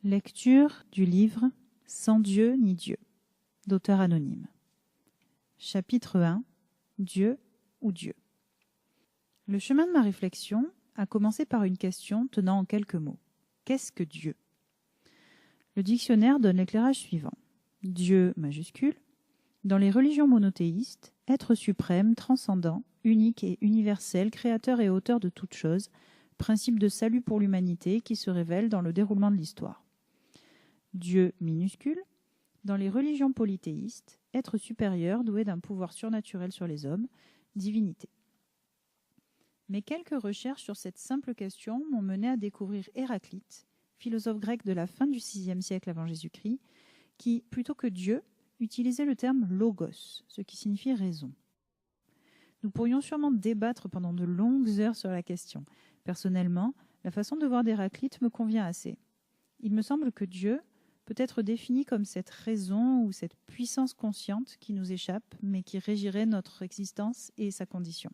Lecture du livre « Sans Dieu ni Dieu » d'auteur anonyme. Chapitre 1 « Dieu ou Dieu ». Le chemin de ma réflexion a commencé par une question tenant en quelques mots. Qu'est-ce que Dieu ? Le dictionnaire donne l'éclairage suivant. Dieu majuscule. Dans les religions monothéistes, être suprême, transcendant, unique et universel, créateur et auteur de toutes choses, principe de salut pour l'humanité qui se révèle dans le déroulement de l'histoire. Dieu minuscule. Dans les religions polythéistes, être supérieur doué d'un pouvoir surnaturel sur les hommes, divinité. Mais quelques recherches sur cette simple question m'ont mené à découvrir Héraclite, philosophe grec de la fin du VIe siècle avant Jésus-Christ, qui, plutôt que Dieu, utilisait le terme logos, ce qui signifie raison. Nous pourrions sûrement débattre pendant de longues heures sur la question. Personnellement, la façon de voir d'Héraclite me convient assez. Il me semble que Dieu peut être défini comme cette raison ou cette puissance consciente qui nous échappe, mais qui régirait notre existence et sa condition.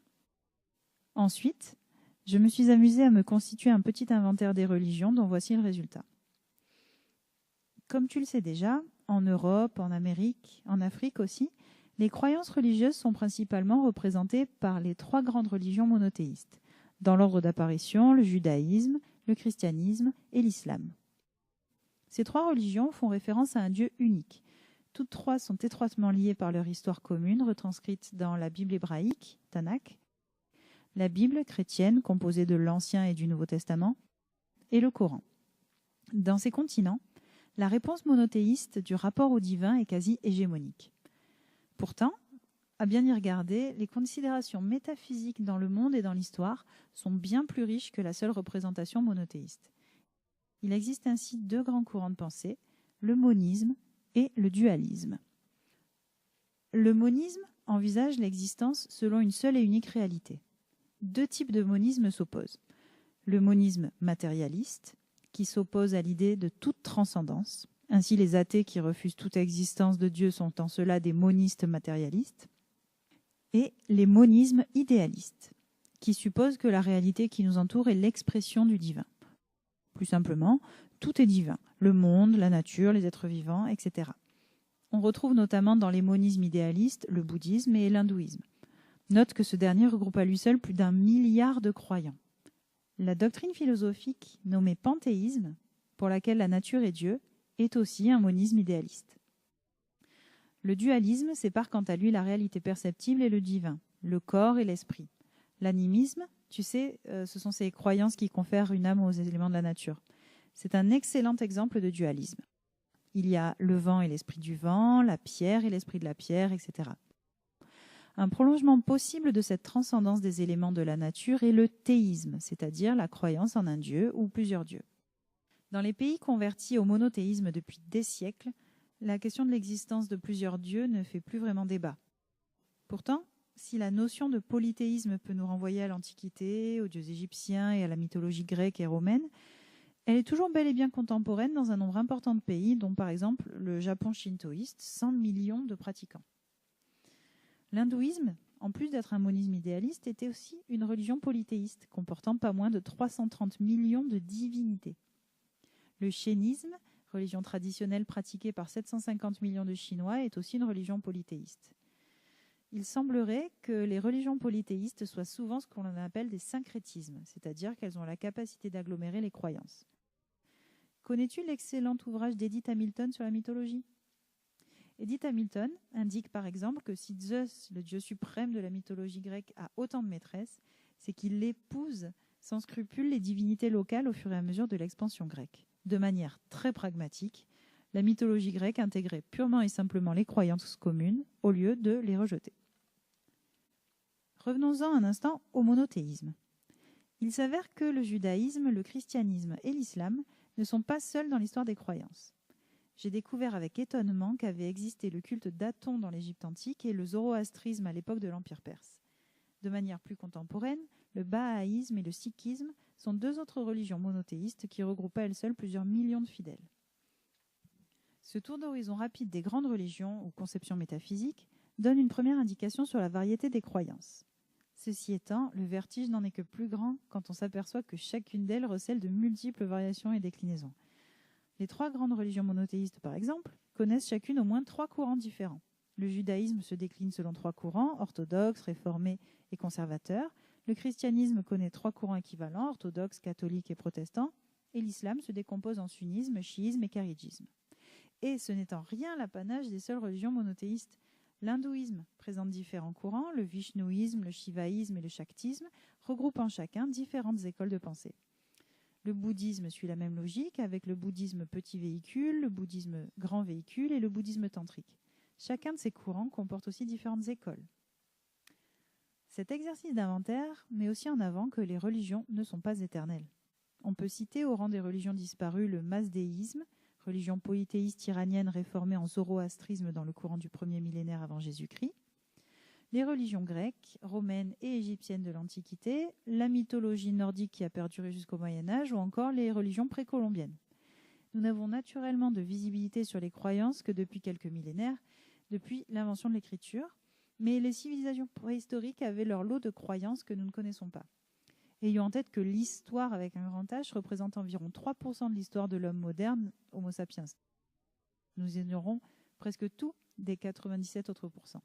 Ensuite, je me suis amusée à me constituer un petit inventaire des religions dont voici le résultat. Comme tu le sais déjà, en Europe, en Amérique, en Afrique aussi, les croyances religieuses sont principalement représentées par les 3 grandes religions monothéistes. Dans l'ordre d'apparition, le judaïsme, le christianisme et l'islam. Ces 3 religions font référence à un Dieu unique. Toutes 3 sont étroitement liées par leur histoire commune, retranscrite dans la Bible hébraïque, Tanakh, la Bible chrétienne, composée de l'Ancien et du Nouveau Testament, et le Coran. Dans ces continents, la réponse monothéiste du rapport au divin est quasi hégémonique. Pourtant, à bien y regarder, les considérations métaphysiques dans le monde et dans l'histoire sont bien plus riches que la seule représentation monothéiste. Il existe ainsi 2 grands courants de pensée, le monisme et le dualisme. Le monisme envisage l'existence selon une seule et unique réalité. 2 types de monisme s'opposent. Le monisme matérialiste, qui s'oppose à l'idée de toute transcendance. Ainsi, les athées qui refusent toute existence de Dieu sont en cela des monistes matérialistes. Et les monismes idéalistes, qui supposent que la réalité qui nous entoure est l'expression du divin. Plus simplement, tout est divin, le monde, la nature, les êtres vivants, etc. On retrouve notamment dans les monismes idéalistes le bouddhisme et l'hindouisme. Note que ce dernier regroupe à lui seul plus d'1 milliard de croyants. La doctrine philosophique nommée panthéisme, pour laquelle la nature est Dieu, est aussi un monisme idéaliste. Le dualisme sépare quant à lui la réalité perceptible et le divin, le corps et l'esprit. L'animisme, tu sais, ce sont ces croyances qui confèrent une âme aux éléments de la nature. C'est un excellent exemple de dualisme. Il y a le vent et l'esprit du vent, la pierre et l'esprit de la pierre, etc. Un prolongement possible de cette transcendance des éléments de la nature est le théisme, c'est-à-dire la croyance en un dieu ou plusieurs dieux. Dans les pays convertis au monothéisme depuis des siècles, la question de l'existence de plusieurs dieux ne fait plus vraiment débat. Pourtant, si la notion de polythéisme peut nous renvoyer à l'Antiquité, aux dieux égyptiens et à la mythologie grecque et romaine, elle est toujours bel et bien contemporaine dans un nombre important de pays, dont par exemple le Japon shintoïste, 100 millions de pratiquants. L'hindouisme, en plus d'être un monisme idéaliste, était aussi une religion polythéiste, comportant pas moins de 330 millions de divinités. Le shénisme, religion traditionnelle pratiquée par 750 millions de Chinois, est aussi une religion polythéiste. Il semblerait que les religions polythéistes soient souvent ce qu'on appelle des syncrétismes, c'est-à-dire qu'elles ont la capacité d'agglomérer les croyances. Connais-tu l'excellent ouvrage d'Edith Hamilton sur la mythologie ? Edith Hamilton indique par exemple que si Zeus, le dieu suprême de la mythologie grecque, a autant de maîtresses, c'est qu'il épouse sans scrupule les divinités locales au fur et à mesure de l'expansion grecque. De manière très pragmatique, la mythologie grecque intégrait purement et simplement les croyances communes au lieu de les rejeter. Revenons-en un instant au monothéisme. Il s'avère que le judaïsme, le christianisme et l'islam ne sont pas seuls dans l'histoire des croyances. J'ai découvert avec étonnement qu'avait existé le culte d'Aton dans l'Égypte antique et le zoroastrisme à l'époque de l'Empire perse. De manière plus contemporaine, le bahaïsme et le sikhisme sont 2 autres religions monothéistes qui regroupent à elles seules plusieurs millions de fidèles. Ce tour d'horizon rapide des grandes religions ou conceptions métaphysiques donne une première indication sur la variété des croyances. Ceci étant, le vertige n'en est que plus grand quand on s'aperçoit que chacune d'elles recèle de multiples variations et déclinaisons. Les 3 grandes religions monothéistes, par exemple, connaissent chacune au moins 3 courants différents. Le judaïsme se décline selon 3 courants, orthodoxe, réformé et conservateur. Le christianisme connaît 3 courants équivalents, orthodoxe, catholique et protestant. Et l'islam se décompose en sunnisme, chiisme et kharidjisme. Et ce n'est en rien l'apanage des seules religions monothéistes. L'hindouisme présente différents courants, le vishnouisme, le shivaïsme et le shaktisme, regroupant chacun différentes écoles de pensée. Le bouddhisme suit la même logique avec le bouddhisme petit véhicule, le bouddhisme grand véhicule et le bouddhisme tantrique. Chacun de ces courants comporte aussi différentes écoles. Cet exercice d'inventaire met aussi en avant que les religions ne sont pas éternelles. On peut citer au rang des religions disparues le mazdéisme, religion polythéiste iranienne réformée en zoroastrisme dans le courant du 1er millénaire avant Jésus-Christ, les religions grecques, romaines et égyptiennes de l'Antiquité, la mythologie nordique qui a perduré jusqu'au Moyen-Âge ou encore les religions précolombiennes. Nous n'avons naturellement de visibilité sur les croyances que depuis quelques millénaires, depuis l'invention de l'écriture, mais les civilisations préhistoriques avaient leur lot de croyances que nous ne connaissons pas. Ayons en tête que l'histoire avec un grand H représente environ 3% de l'histoire de l'homme moderne, Homo sapiens. Nous ignorons presque tout des 97 autres pourcents.